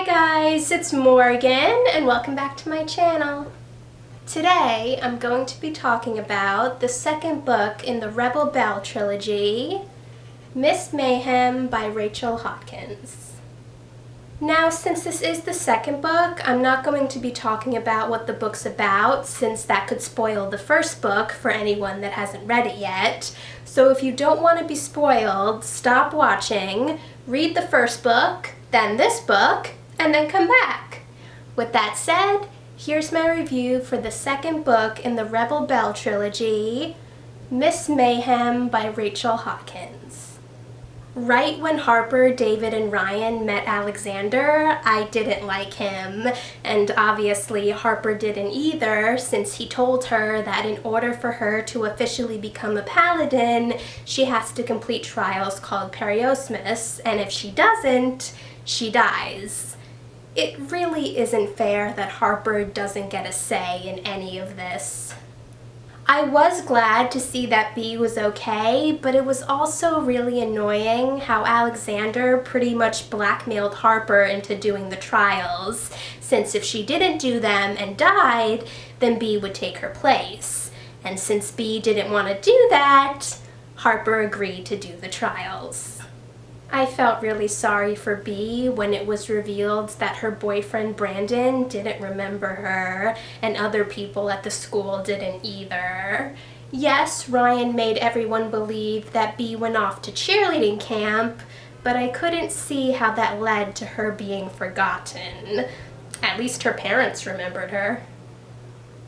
Hi guys, it's Morgan and welcome back to my channel. Today I'm going to be talking about the second book in the Rebel Belle trilogy, Miss Mayhem by Rachel Hawkins. Now, since this is the second book, I'm not going to be talking about what the book's about, since that could spoil the first book for anyone that hasn't read it yet. So if you don't want to be spoiled, stop watching, read the first book, then this book, and then come back. With that said, here's my review for the second book in the Rebel Belle trilogy, Miss Mayhem by Rachel Hawkins. Right when Harper, David, and Ryan met Alexander, I didn't like him, and obviously Harper didn't either, since he told her that in order for her to officially become a paladin, she has to complete trials called Periosmus, and if she doesn't, she dies. It really isn't fair that Harper doesn't get a say in any of this. I was glad to see that Bee was okay, but it was also really annoying how Alexander pretty much blackmailed Harper into doing the trials, since if she didn't do them and died, then Bee would take her place. And since Bee didn't want to do that, Harper agreed to do the trials. I felt really sorry for Bee when it was revealed that her boyfriend Brandon didn't remember her, and other people at the school didn't either. Yes, Ryan made everyone believe that Bee went off to cheerleading camp, but I couldn't see how that led to her being forgotten. At least her parents remembered her.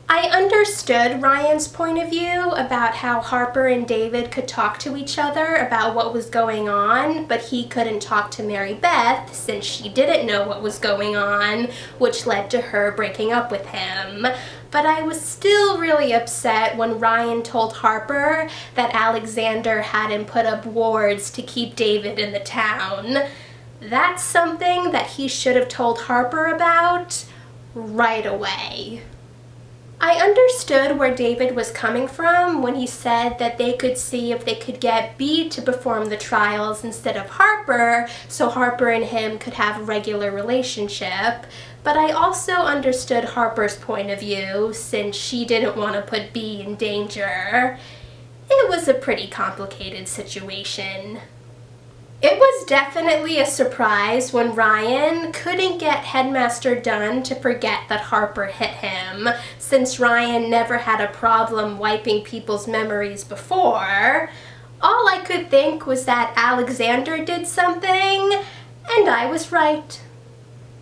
I understood Ryan's point of view about how Harper and David could talk to each other about what was going on, but he couldn't talk to Mary Beth since she didn't know what was going on, which led to her breaking up with him. But I was still really upset when Ryan told Harper that Alexander hadn't put up wards to keep David in the town. That's something that he should have told Harper about right away. I understood where David was coming from when he said that they could see if they could get Bee to perform the trials instead of Harper, so Harper and him could have a regular relationship. But I also understood Harper's point of view, since she didn't want to put Bee in danger. It was a pretty complicated situation. It was definitely a surprise when Ryan couldn't get Headmaster Dunn to forget that Harper hit him, since Ryan never had a problem wiping people's memories before. All I could think was that Alexander did something, and I was right.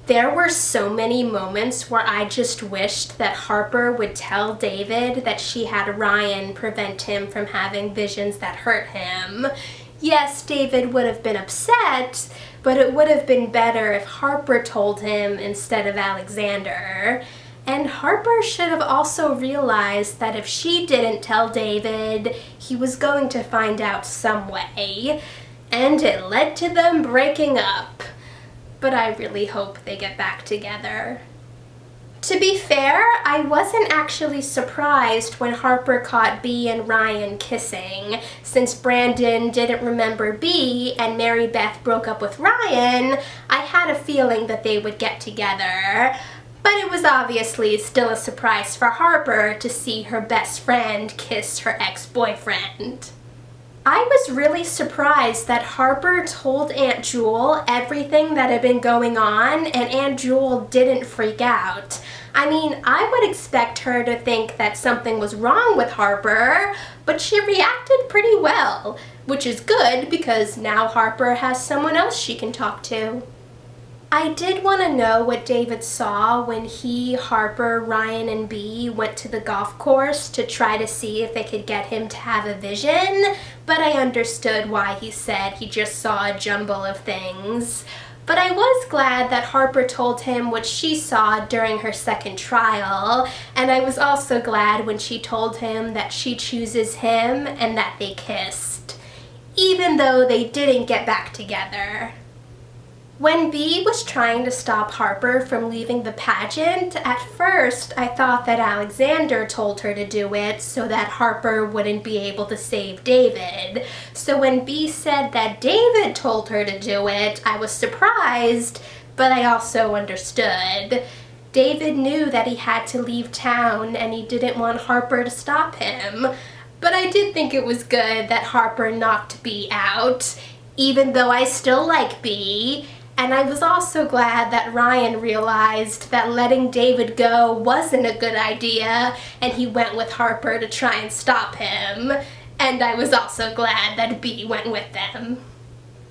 There were so many moments where I just wished that Harper would tell David that she had Ryan prevent him from having visions that hurt him. Yes, David would have been upset, but it would have been better if Harper told him instead of Alexander. And Harper should have also realized that if she didn't tell David, he was going to find out some way. And it led to them breaking up. But I really hope they get back together. To be fair, I wasn't actually surprised when Harper caught Bee and Ryan kissing. Since Brandon didn't remember Bee and Mary Beth broke up with Ryan, I had a feeling that they would get together. But it was obviously still a surprise for Harper to see her best friend kiss her ex-boyfriend. I was really surprised that Harper told Aunt Jewel everything that had been going on, and Aunt Jewel didn't freak out. I mean, I would expect her to think that something was wrong with Harper, but she reacted pretty well, which is good because now Harper has someone else she can talk to. I did want to know what David saw when he, Harper, Ryan, and Bee went to the golf course to try to see if they could get him to have a vision, but I understood why he said he just saw a jumble of things. But I was glad that Harper told him what she saw during her second trial, and I was also glad when she told him that she chooses him and that they kissed, even though they didn't get back together. When Bee was trying to stop Harper from leaving the pageant, at first I thought that Alexander told her to do it so that Harper wouldn't be able to save David. So when Bee said that David told her to do it, I was surprised, but I also understood. David knew that he had to leave town and he didn't want Harper to stop him. But I did think it was good that Harper knocked Bea out, even though I still like Bea. And I was also glad that Ryan realized that letting David go wasn't a good idea and he went with Harper to try and stop him. And I was also glad that Bea went with them.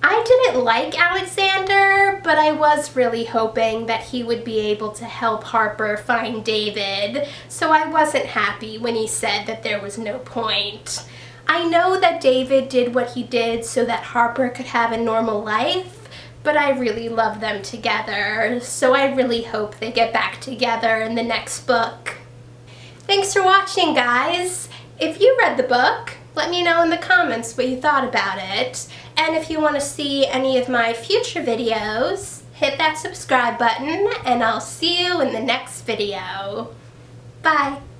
I didn't like Alexander, but I was really hoping that he would be able to help Harper find David, so I wasn't happy when he said that there was no point. I know that David did what he did so that Harper could have a normal life, but I really love them together, so I really hope they get back together in the next book. Thanks for watching, guys! If you read the book, let me know in the comments what you thought about it. And if you want to see any of my future videos, hit that subscribe button and I'll see you in the next video. Bye!